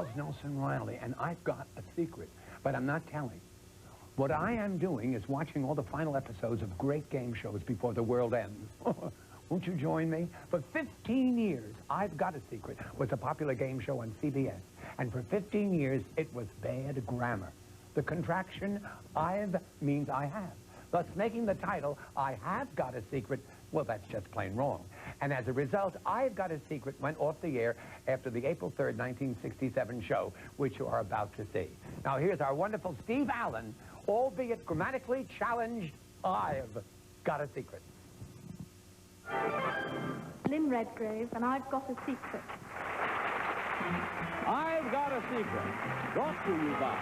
Charles Nelson Reilly, and I've got a secret, but I'm not telling. What I am doing is watching all the final episodes of great game shows before the world ends. Won't you join me? For 15 years, I've Got a Secret was a popular game show on CBS. And for 15 years, it was bad grammar. The contraction, I've, means I have. Thus making the title, I Have Got a Secret, well, that's just plain wrong. And as a result, I've Got a Secret went off the air after the April 3rd, 1967 show, which you are about to see. Now, here's our wonderful Steve Allen, albeit grammatically challenged, I've Got a Secret. Lynn Redgrave, and I've got a secret. I've Got a Secret, brought to you by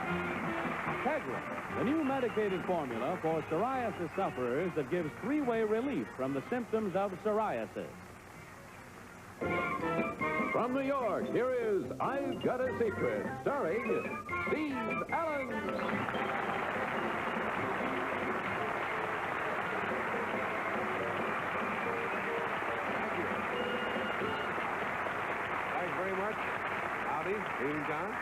Tegrin, the new medicated formula for psoriasis sufferers that gives three-way relief from the symptoms of psoriasis. From New York, here is I've Got a Secret, starring Steve Allen. Thanks very much. Howdy, evening, John.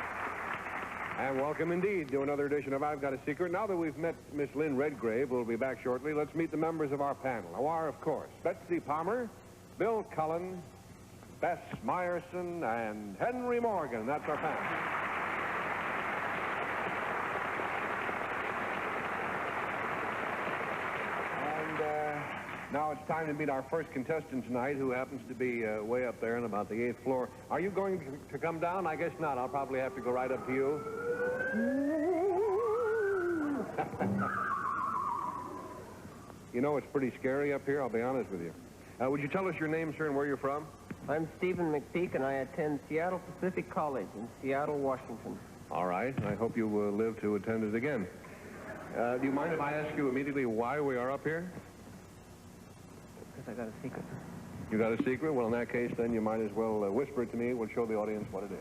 And welcome indeed to another edition of I've Got a Secret. Now that we've met Miss Lynn Redgrave, we'll be back shortly. Let's meet the members of our panel, who are, of course, Betsy Palmer, Bill Cullen, Bess Meyerson, and Henry Morgan. That's our panel. Now it's time to meet our first contestant tonight, who happens to be way up there on about the 8th floor. Are you going to come down? I guess not. I'll probably have to go right up to you. You know, it's pretty scary up here, I'll be honest with you. Would you tell us your name, sir, and where you're from? I'm Stephen McPeak, and I attend Seattle Pacific College in Seattle, Washington. All right. I hope you will live to attend it again. Do you mind if I ask you immediately why we are up here? Because I got a secret. You got a secret? Well, in that case, then you might as well whisper it to me. We'll show the audience what it is.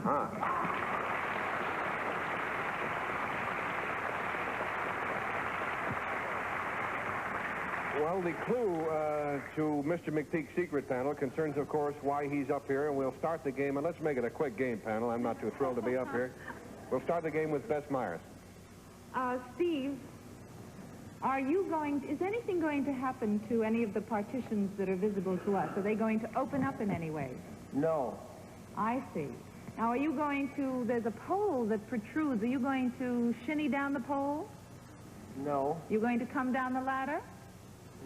Huh. Well, the clue to Mr. McPeak's secret panel concerns, of course, why he's up here, and we'll start the game, and let's make it a quick game panel. I'm not too thrilled to be up here. We'll start the game with Bess Myers. Steve, is anything going to happen to any of the partitions that are visible to us? Are they going to open up in any way? No. I see. Now, are you going to, there's a pole that protrudes. Are you going to shinny down the pole? No. You going to come down the ladder?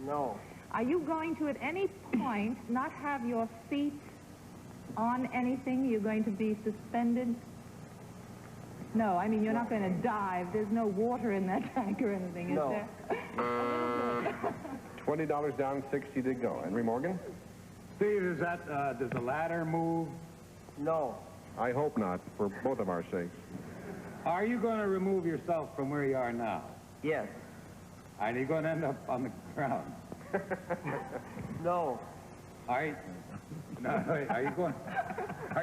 No. Are you going to, at any point, not have your feet on anything? You're going to be suspended? No, I mean, you're not going to dive. There's no water in that tank or anything, is there? $20 down, 60 to go. Henry Morgan? Steve, does the ladder move? No. I hope not, for both of our sakes. Are you going to remove yourself from where you are now? Yes. Are you going to end up on the ground? No. Are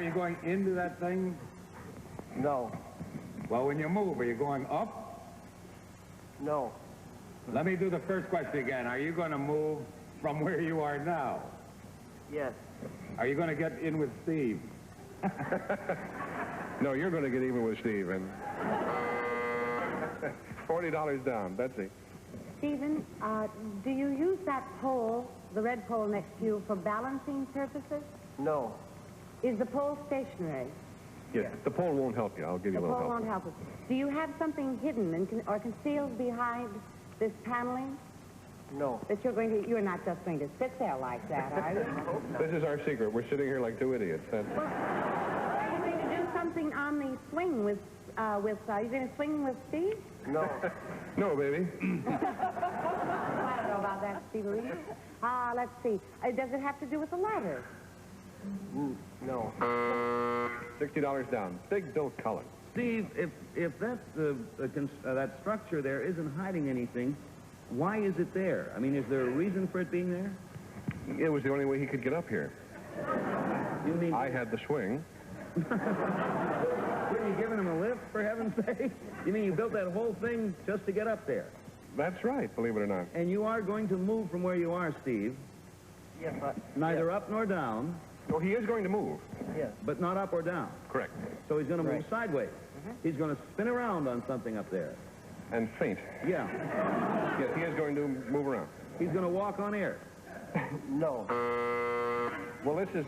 you going into that thing? No. Well, when you move, are you going up? No. Let me do the first question again. Are you going to move from where you are now? Yes. Are you going to get in with Steve? No, you're going to get even with Steve. And $40 down. Betsy. Stephen, do you use that pole, the red pole next to you, for balancing purposes? No. Is the pole stationary? Yes, the pole won't help you. I'll give you a little help. The pole won't help us. Do you have something hidden and or concealed behind this paneling? No. That you're not just going to sit there like that, are you? This is our secret. We're sitting here like two idiots. Are you going to do something on the swing with are you going to swing with Steve? No. No, baby. I don't know about that, Steve. Let's see. Does it have to do with the ladder? No. $60 down. Big Bill Cullen. Steve, if that's that structure there isn't hiding anything, why is it there? I mean, is there a reason for it being there? It was the only way he could get up here. You mean I had the swing. Were you giving him a lift, for heaven's sake? You mean you built that whole thing just to get up there? That's right, believe it or not. And you are going to move from where you are, Steve. Yes, Neither up nor down, Oh, he is going to move. yes. but not up or down. Correct. So he's going to move Right. sideways. He's going to spin around on something up there. And faint. Yeah. Yes, he is going to move around. He's going to walk on air. No. Well, this is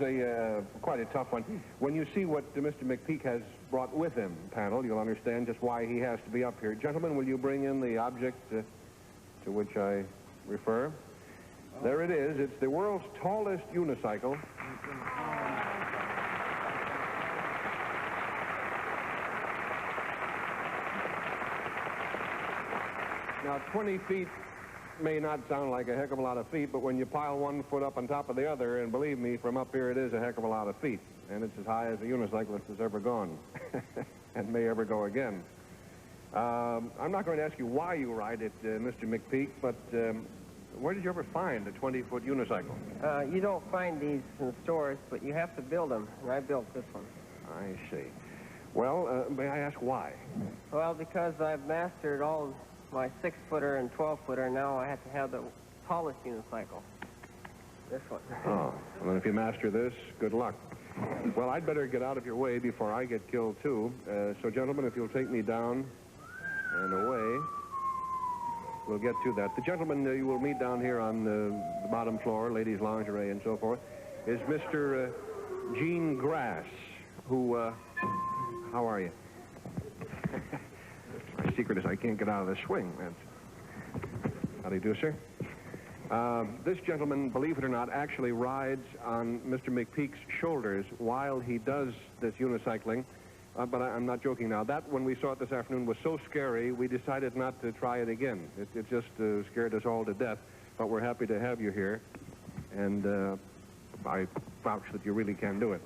quite a tough one. When you see what Mr. McPeak has brought with him, panel, you'll understand just why he has to be up here. Gentlemen, will you bring in the object to which I refer? There it is. It's the world's tallest unicycle. Now, 20 feet may not sound like a heck of a lot of feet, but when you pile one foot up on top of the other, and believe me, from up here it is a heck of a lot of feet. And it's as high as a unicyclist has ever gone, and may ever go again. I'm not going to ask you why you ride it, Mr. McPeak, but where did you ever find a 20-foot unicycle? You don't find these in stores, but you have to build them, and I built this one. I see. Well, may I ask why? Well, because I've mastered all my 6-footer and 12-footer, now I have to have the tallest unicycle. This one. Oh, well, then if you master this, good luck. Well, I'd better get out of your way before I get killed, too. So, gentlemen, if you'll take me down and away, we'll get to that. The gentleman you will meet down here on the bottom floor, ladies' lingerie and so forth, is Mr. Gene Grass, who, how are you? My secret is I can't get out of the swing. How do you do, sir? This gentleman, believe it or not, actually rides on Mr. McPeak's shoulders while he does this unicycling. But I'm not joking now. That, when we saw it this afternoon, was so scary, we decided not to try it again. It just scared us all to death. But we're happy to have you here. And I vouch that you really can do it.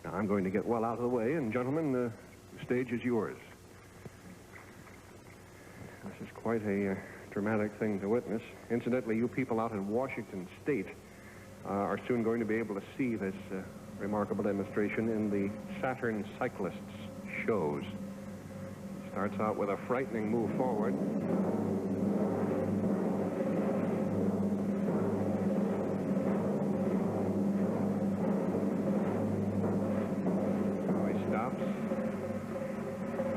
Now, I'm going to get well out of the way. And, gentlemen, the stage is yours. This is quite a dramatic thing to witness. Incidentally, you people out in Washington State are soon going to be able to see this remarkable demonstration in the Saturn Cyclists shows. It starts out with a frightening move forward. Now he stops.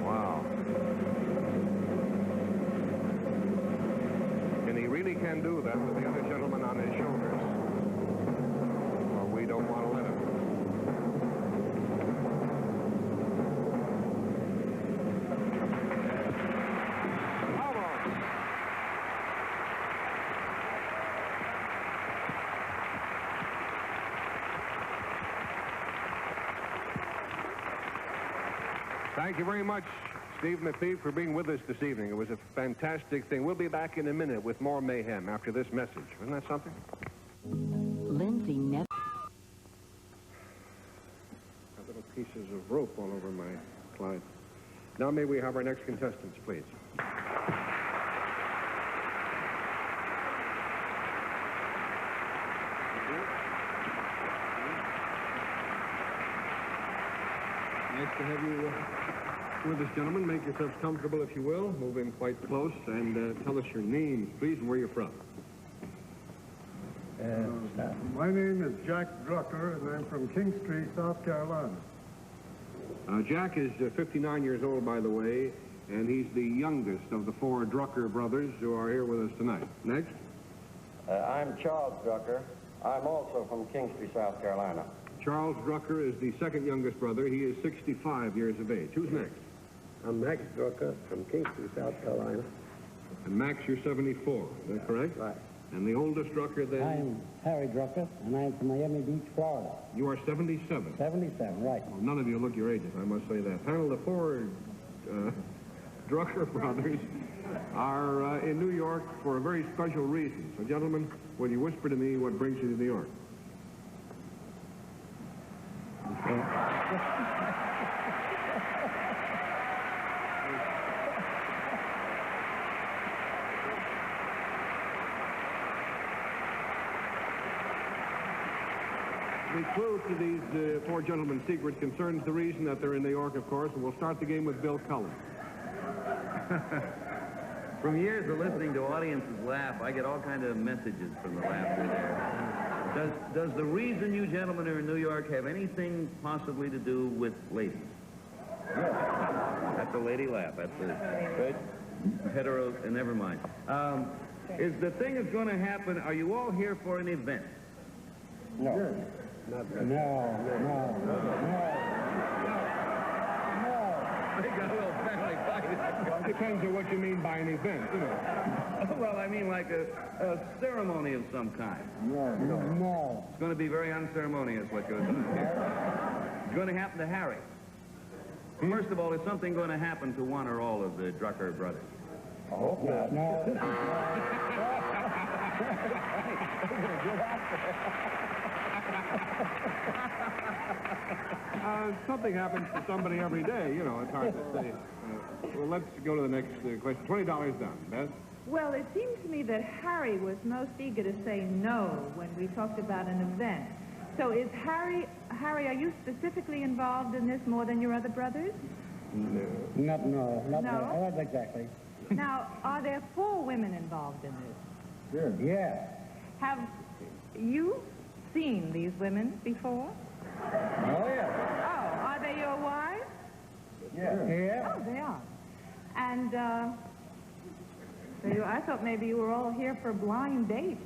Wow. And he really can do that with the other gentleman on his shoulders. Well, we don't want to let him. Thank you very much, Steve McPeak, for being with us this evening. It was a fantastic thing. We'll be back in a minute with more mayhem after this message. Isn't that something? Lindsay never... Got little pieces of rope all over my slide. Now may we have our next contestants, please. Nice to have you with us, gentlemen. Make yourselves comfortable, if you will. Move in quite close and tell us your names, please, and where you're from. My name is Jack Drucker, and I'm from Kingstree, South Carolina. Jack is 59 years old, by the way, and he's the youngest of the 4 Drucker brothers who are here with us tonight. Next. I'm Charles Drucker. I'm also from Kingstree, South Carolina. Charles Drucker is the second youngest brother. He is 65 years of age. Who's next? I'm Max Drucker from Kingstree, South Carolina. And Max, you're 74. Is that correct? Right. And the oldest Drucker then? I'm Harry Drucker, and I'm from Miami Beach, Florida. You are 77. 77, right. Well, none of you look your ages, I must say that. Panel, the 4 Drucker brothers are in New York for a very special reason. So, gentlemen, will you whisper to me what brings you to New York? The clue to these 4 gentlemen's secret concerns the reason that they're in New York, of course, and we'll start the game with Bill Cullen. From years of listening to audiences laugh, I get all kinds of messages from the laughter there. Does the reason you gentlemen are in New York have anything possibly to do with ladies? Yes. That's a lady laugh. That's a hetero, never mind. Is the thing that's going to happen, are you all here for an event? No. No. They got a little family fight. Well, it depends on what you mean by an event, you know. Well, I mean like a ceremony of some kind. No. It's going to be very unceremonious what goes on. It's going to happen to Harry. First of all, is something going to happen to one or all of the Drucker brothers? I hope not. Something happens to somebody every day, you know, it's hard to say. Well, let's go to the next question. $20 down. Beth? Well, it seems to me that Harry was most eager to say no when we talked about an event. So is Harry, are you specifically involved in this more than your other brothers? Not exactly. Now, are there 4 women involved in this? Sure. Yeah. Have you seen these women before? Oh, yeah. Oh, are they your wives? Yeah. Oh, they are. And, I thought maybe you were all here for blind dates.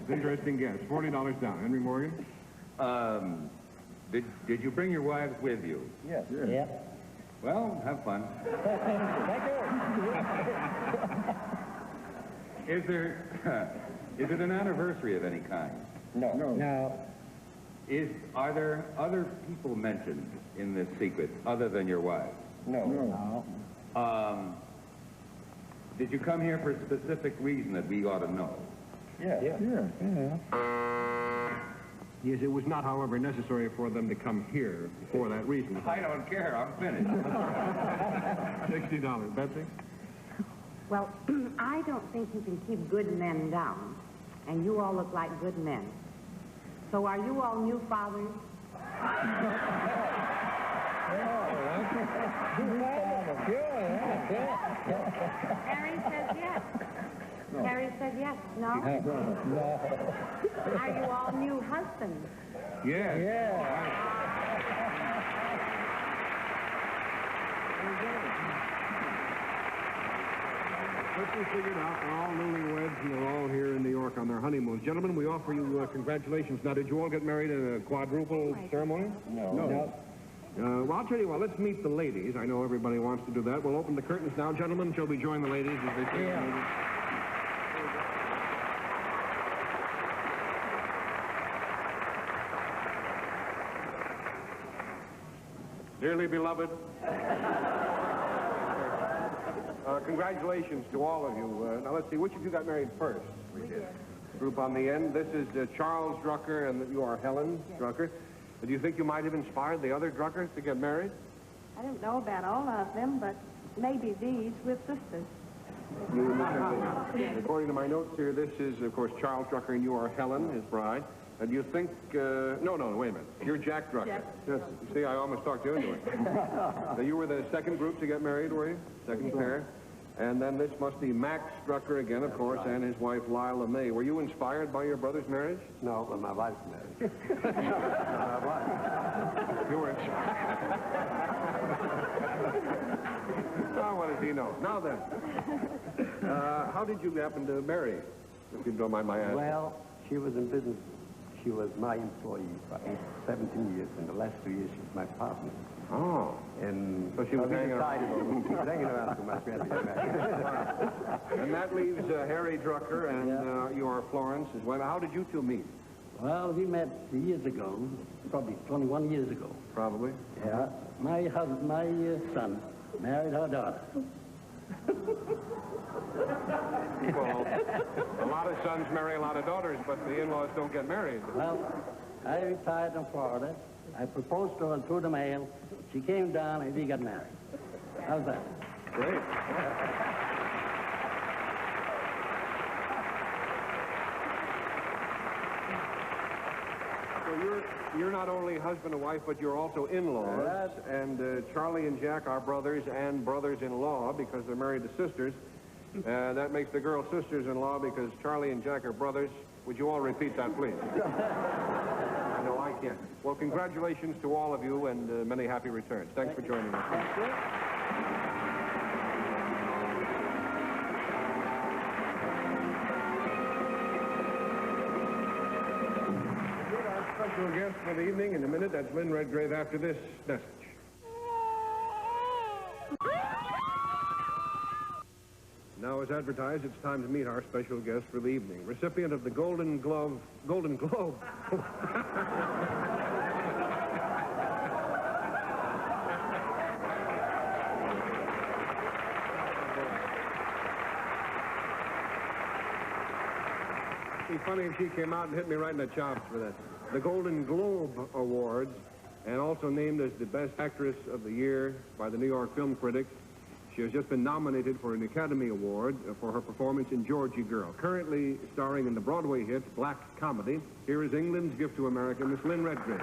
Interesting guess. $40 down. Henry Morgan? Did you bring your wives with you? Yes. Yeah. Well, have fun. Thank you. Is it an anniversary of any kind? No. Are there other people mentioned in this secret other than your wives? No. Did you come here for a specific reason that we ought to know? Yeah. Yes, it was not, however, necessary for them to come here for that reason. I don't care. I'm finished. $60. Betsy? Well, I don't think you can keep good men down, and you all look like good men. So are you all new fathers? Harry says yes. Harry said yes. No? Are you all new husbands? Yes. Let's just figure it out. We're all newlyweds, and they're all here in New York on their honeymoons. Gentlemen, we offer you congratulations. Now, did you all get married in a quadruple ceremony? No. Well, I'll tell you what. Let's meet the ladies. I know everybody wants to do that. We'll open the curtains now. Gentlemen, shall we join the ladies as they say? Yeah. Dearly beloved, congratulations to all of you. Now, let's see, which of you got married first? We did. Group on the end. This is Charles Drucker, and you are Helen Drucker. Do you think you might have inspired the other Druckers to get married? I don't know about all of them, but maybe these with sisters. According to my notes here, this is, of course, Charles Drucker, and you are Helen, his bride. And you think, no, wait a minute. You're Jack Drucker. Jack. Yes. See, I almost talked you into it. Now, you were the second group to get married, were you? Second pair. And then this must be Max Drucker again, of course, and his wife, Lila May. Were you inspired by your brother's marriage? No, but my wife's married. You were inspired. Oh, what does he know? Now then, how did you happen to marry, if you don't mind my asking? Well, she was in business. She was my employee for 17 years, and the last 2 years she was my partner. Oh. And so she was hanging around. She was hanging around too much. And that leaves Harry Drucker and your Florence as well. How did you two meet? Well, we met years ago, probably 21 years ago. Probably? Yeah. My husband, my son married her daughter. Well, a lot of sons marry a lot of daughters, but the in-laws don't get married. Well, I retired in Florida. I proposed to her through the mail. She came down and we got married. How's that? Great. you're not only husband and wife, but you're also in-laws. Yes. And Charlie and Jack are brothers and brothers-in-law because they're married to sisters. That makes the girl sisters-in-law because Charlie and Jack are brothers. Would you all repeat that, please? No, I can't. Well, congratulations to all of you and many happy returns. Thanks for joining us. Thank you. Special guest for the evening in a minute. That's Lynn Redgrave after this message. Now, as advertised, it's time to meet our special guest for the evening. Recipient of the Golden Globe. It'd be funny if she came out and hit me right in the chops for that. The Golden Globe Awards, and also named as the Best Actress of the Year by the New York Film Critics. She has just been nominated for an Academy Award for her performance in Georgie Girl. Currently starring in the Broadway hit Black Comedy, here is England's gift to America, Miss Lynn Redgrave.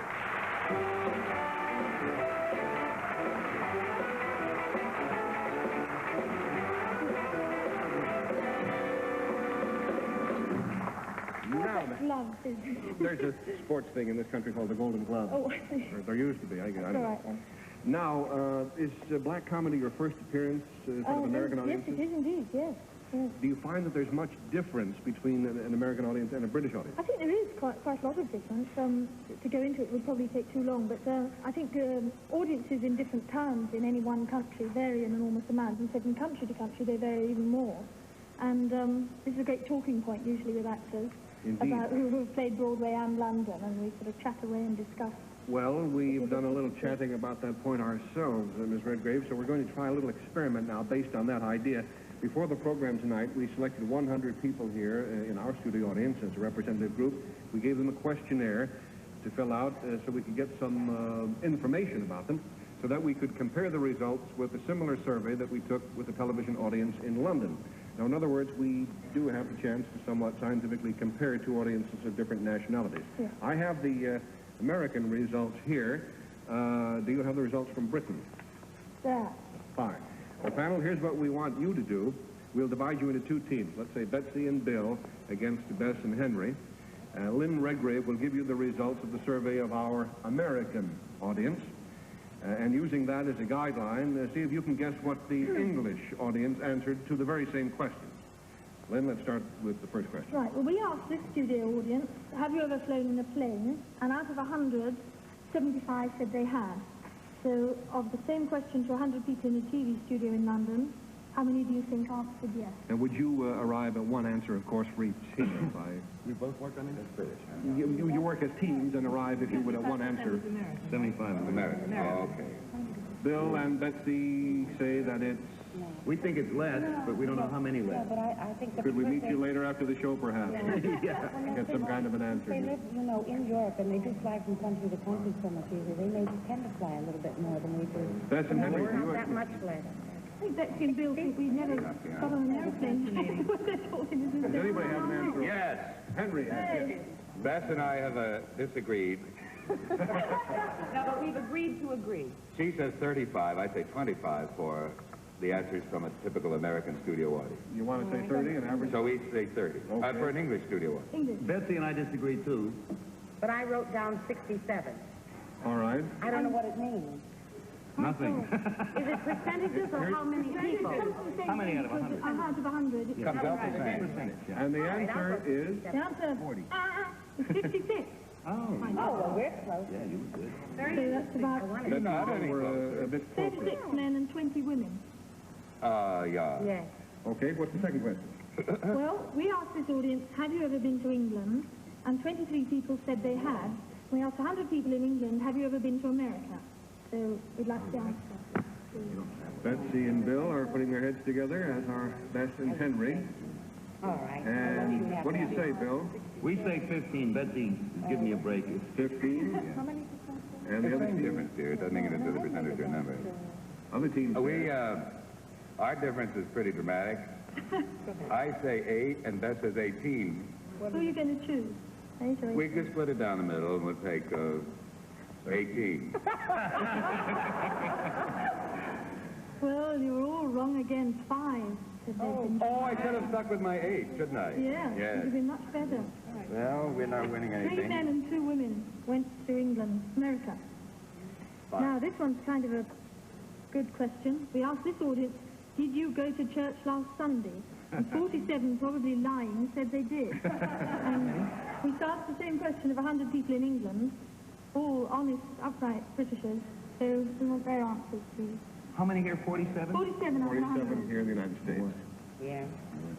Gloves. There's a sports thing in this country called the Golden Glove. Oh, I see. Or there used to be. I don't know. All right, then. Now, is Black Comedy your first appearance in front of American audiences? Yes, it is indeed, yes. Yes. Do you find that there's much difference between an American audience and a British audience? I think there is quite a lot of difference. To go into it would probably take too long, but I think audiences in different towns in any one country vary an enormous amount, and so from country to country they vary even more. And this is a great talking point usually with actors. Indeed. About who have played Broadway and London, and we sort of chat away and discuss. Well, we've done a little chatting about that point ourselves, Ms. Redgrave, so we're going to try a little experiment now based on that idea. Before the program tonight, we selected 100 people here in our studio audience as a representative group. We gave them a questionnaire to fill out so we could get some information about them so that we could compare the results with a similar survey that we took with the television audience in London. Now, in other words, we do have the chance to somewhat scientifically compare two audiences of different nationalities. Yeah. I have the American results here. Do you have the results from Britain? Yeah. Fine. Well, panel, here's what we want you to do. We'll divide you into two teams. Let's say Betsy and Bill against Bess and Henry. Lynn Redgrave will give you the results of the survey of our American audience. And using that as a guideline, see if you can guess what the English audience answered to the very same questions. Lynn, let's start with the first question. Right, well, we asked this studio audience, have you ever flown in a plane? And out of 100, 75 said they had. So, of the same question to 100 people in a TV studio in London, how many do you think answered yes? And would you arrive at one answer, of course, for each team? We both work on it? That's British. You work as teams and arrive, if you would, at one answer. 75 is American. Oh, okay. Bill and Betsy say that it's... We think it's less, but we don't know how many less. But I think Could we meet you later after the show, perhaps? Yeah. Get some kind of an answer. They live, you know, in Europe, and they do fly from country to country so much easier. They may tend to fly a little bit more than we do. Bess and Henry, Not that much later. I think Betsy and Bill think we never got on an airplane. Does anybody have an answer? Yes. Henry has, yes. Bess and I have disagreed. No, but we've agreed to agree. She says 35. I say 25 for the answers from a typical American studio audience. You want to say 30, an average? So we say 30. Okay. For an English studio audience. English. Betsy and I disagree, too. But I wrote down 67. All right. I don't know what it means. Nothing. Is it percentages or how many people? How many out of 100? Out of 100. Comes out the same. Percentage, yeah. And the answer is... The answer 40. is 56. Oh. Oh, well, we're close. Yeah, you were good. So that's about That's not any we're a bit closer. 36 men and 20 women. Yeah. Yes. Okay, what's the second question? Well, we asked this audience, have you ever been to England? And 23 people said they had. We asked 100 people in England, have you ever been to America? So we'd like the answer. Betsy and Bill are putting their heads together, as are Bess and Henry. All right. And what do you say, Bill? We say 15. Betsy is giving me a break. It's 15. How many percent? And the other team? Difference here. It doesn't make it into the percentage or number. Other teams. Our difference is pretty dramatic. I say 8 and Bess says 18. Who are you going to choose? 8 or 8. We could split it down the middle and we'll take 18. Well, you were all wrong again. 5. Said they'd been I should have stuck with my 8, shouldn't I? Yeah, it Yes. would have been much better. Well, we're not winning 3 anything. men and 2 women went to England, America. Fine. Now, this one's kind of a good question. We asked this audience, did you go to church last Sunday? And 47, probably lying, said they did. And we asked the same question of 100 people in England, all honest, upright Britishers. So we want their answers, please. How many here? 47? 47 out of 100. here in the United States. Yeah,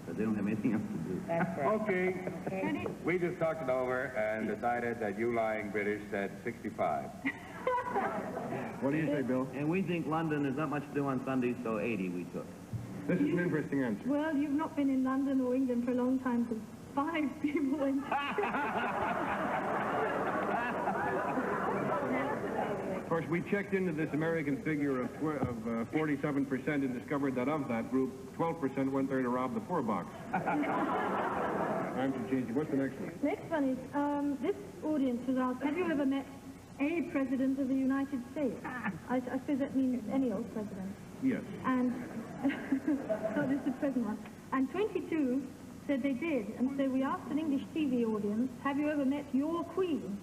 But they don't have anything else to do. that's right. Okay. Ready? We just talked it over and decided that you lying British said 65. What do you say, Bill? And we think London is not much to do on Sundays, so 80 we took. This is an interesting answer. Well, you've not been in London or England for a long time, because 5 people went. Of course, we checked into this American figure of 47% and discovered that of that group, 12% went there to rob the poor box. Time to change it. What's the next one? Next one is, this audience was asked, have you ever met a president of the United States? I suppose that means any old president. Yes. And, not just the present one. And 22 said they did. And so we asked an English TV audience, have you ever met your queen?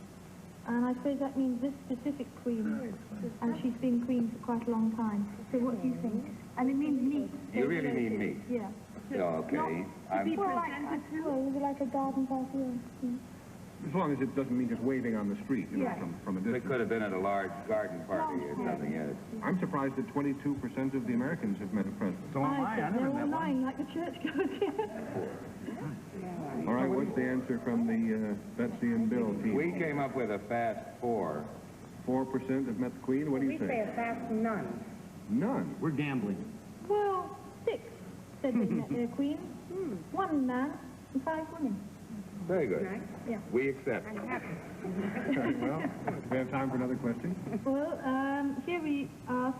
And I suppose that means this specific queen. And she's been queen for quite a long time. So what do you think? And it means meat. You really mean me? Yeah. Okay. To be presented to, it was like a garden party. Yeah. As long as it doesn't mean just waving on the street, you know, Yeah. from a It distance. could have been at a large garden party or something else. I'm surprised that 22% of the Americans have met a president. So am I. I They're never all met one. lying like the churchgoers. All right, what's the answer from the Betsy and Bill team? We came up with a fast 4. 4% have met the Queen. What do you We say say? a fast none. None. We're gambling. Well, 6 said they met their queen. 1 man and 5 women. Very good. Right? Yeah. We accept. I'm happy. Well, do we have time for another question? Well, here we asked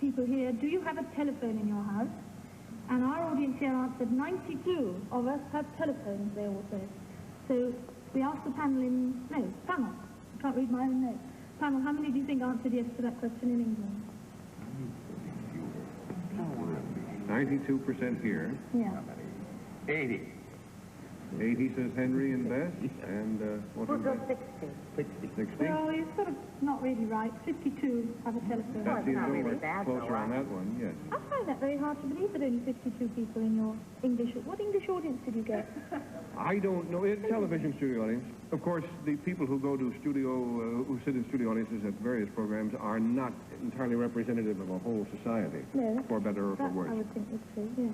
people here, do you have a telephone in your house? And our audience here answered 92 of us have telephones, they all said. So we asked the panel panel. I can't read my own notes. Panel, how many do you think answered yes to that question in England? 92% here. Yeah. 80. 80 says Henry and Bess. And what We'll was go that? 60. 60. Well, you're sort of not really right. 52 have a telephone. Betsy and not Bill really were bad, closer though, on right? that one, yes. I find that very hard to believe that only 52 people in your English... What English audience did you get? I don't know. It's television studio audience. Of course, the people who go to studio, who sit in studio audiences at various programs are not entirely representative of a whole society, No, for better or for that worse. I would think was true, yeah.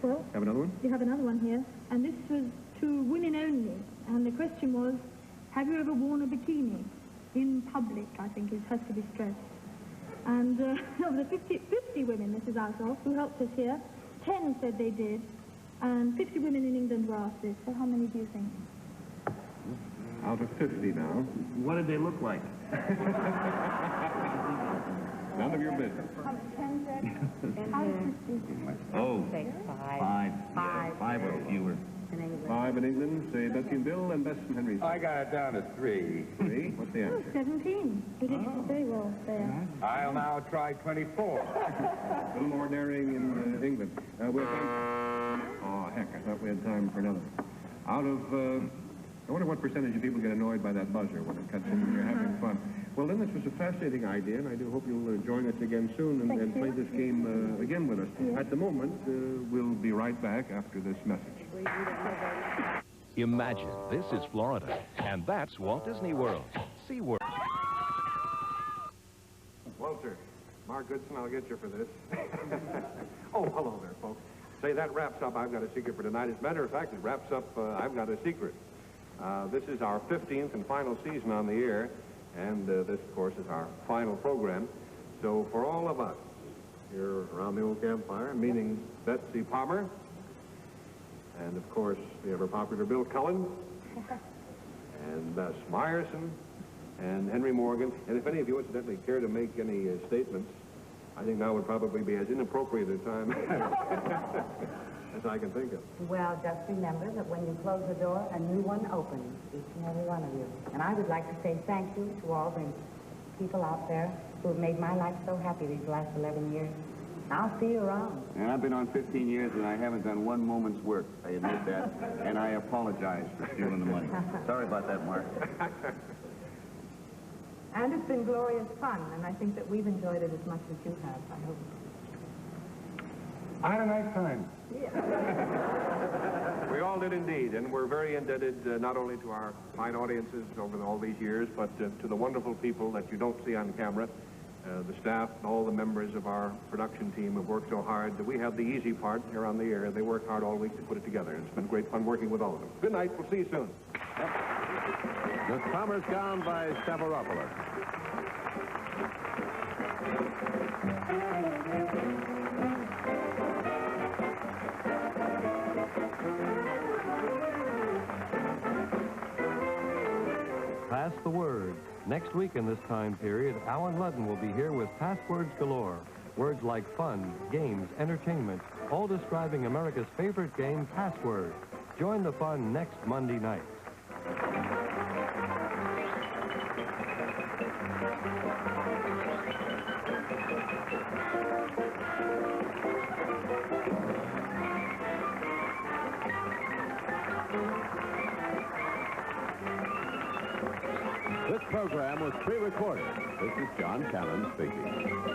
Well, Have another one? you have another one here, and this was to women only, and the question was, have you ever worn a bikini in public, I think it has to be stressed. And of the 50 women this is out of, who helped us here, 10 said they did, and 50 women in England were asked this. So how many do you think? Out of 50 now. What did they look like? None of your business. 10 said? Out of 50. Oh, Say 5. 5. Five. 5 or fewer. In England. 5 in England, say Betsy and Bill, and Bess and Henry. I got it down to 3. 3. What's the Oh, answer? 17. You did very well there. I'll now try 24. A little more daring in England. We'll time... Oh, heck, I thought we had time for another. Out of... I wonder what percentage of people get annoyed by that buzzer when it cuts in and you're having fun. Well, then, this was a fascinating idea, and I do hope you'll join us again soon and play this game again with us. At the moment, we'll be right back after this message. Imagine this is Florida, and that's Walt Disney World. SeaWorld. Walter, Mark Goodson, I'll get you for this. Oh, hello there, folks. Say, that wraps up I've Got a Secret for tonight. As a matter of fact, it wraps up I've Got a Secret. This is our 15th and final season on the air, and this, of course, is our final program. So for all of us here around the old campfire, meaning Betsy Palmer, and, of course, the ever-popular Bill Cullen, and Bess Meyerson, and Henry Morgan. And if any of you incidentally care to make any statements, I think now would probably be as inappropriate a time as I can think of. Well, just remember that when you close the door, a new one opens, each and every one of you. And I would like to say thank you to all the people out there who have made my life so happy these last 11 years. I'll see you around. And I've been on 15 years, and I haven't done one moment's work. I admit that. And I apologize for stealing the money. Sorry about that, Mark. And it's been glorious fun, and I think that we've enjoyed it as much as you have, I hope. I had a nice time. We all did indeed, and we're very indebted not only to our fine audiences over all these years, but to the wonderful people that you don't see on camera. The staff and all the members of our production team have worked so hard that we have the easy part here on the air. They work hard all week to put it together. It's been great fun working with all of them. Good night. We'll see you soon. The Commerce Gown by Stavropoulos. Pass the word. Next week in this time period, Alan Ludden will be here with passwords galore. Words like fun, games, entertainment, all describing America's favorite game, Password. Join the fun next Monday night. This program was pre-recorded. This is John Cannon speaking.